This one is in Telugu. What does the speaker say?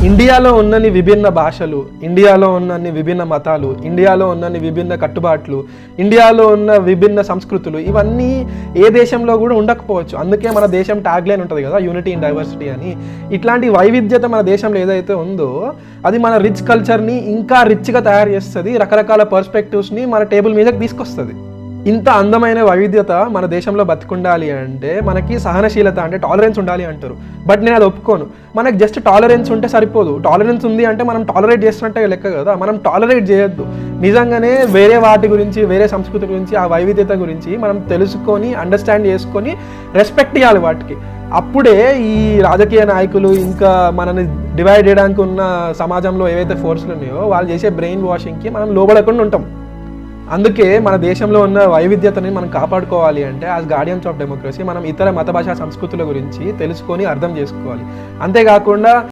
ఇండియాలో ఉన్నన్ని విభిన్న భాషలు, ఇండియాలో ఉన్నన్ని విభిన్న మతాలు, ఇండియాలో ఉన్నన్ని విభిన్న కట్టుబాట్లు, ఇండియాలో ఉన్న విభిన్న సంస్కృతులు ఇవన్నీ ఏ దేశంలో కూడా ఉండకపోవచ్చు. అందుకే మన దేశం ట్యాగ్లైన్ ఉంటుంది కదా, యూనిటీ ఇన్ డైవర్సిటీ అని. ఇట్లాంటి వైవిధ్యత మన దేశంలో ఏదైతే ఉందో అది మన రిచ్ కల్చర్ని ఇంకా రిచ్గా తయారు చేస్తుంది, రకరకాల పర్స్పెక్టివ్స్ని మన టేబుల్ మీదకి తీసుకొస్తుంది. ఇంత అందమైన వైవిధ్యత మన దేశంలో బతికుండాలి అంటే మనకి సహనశీలత అంటే టాలరెన్స్ ఉండాలి అంటారు. బట్ నేను అది ఒప్పుకోను. మనకు జస్ట్ టాలరెన్స్ ఉంటే సరిపోదు. టాలరెన్స్ ఉంది అంటే మనం టాలరేట్ చేస్తున్నట్టే లెక్క కదా. మనం టాలరేట్ చేయొద్దు. నిజంగానే వేరే వాటి గురించి, వేరే సంస్కృతి గురించి, ఆ వైవిధ్యత గురించి మనం తెలుసుకొని, అండర్స్టాండ్ చేసుకొని రెస్పెక్ట్ ఇవ్వాలి వాటికి. అప్పుడే ఈ రాజకీయ నాయకులు ఇంకా మనని డివైడ్ చేయడానికి ఉన్న సమాజంలో ఏవైతే ఫోర్స్లు ఉన్నాయో వాళ్ళు చేసే బ్రెయిన్ వాషింగ్కి మనం లోబడకుండా ఉంటాం. అందుకే మన దేశంలో ఉన్న వైవిధ్యతని మనం కాపాడుకోవాలి అంటే యాజ్ గార్డియన్స్ ఆఫ్ డెమోక్రసీ మనం ఇతర మత భాషా సంస్కృతుల గురించి తెలుసుకొని అర్థం చేసుకోవాలి. అంతేకాకుండా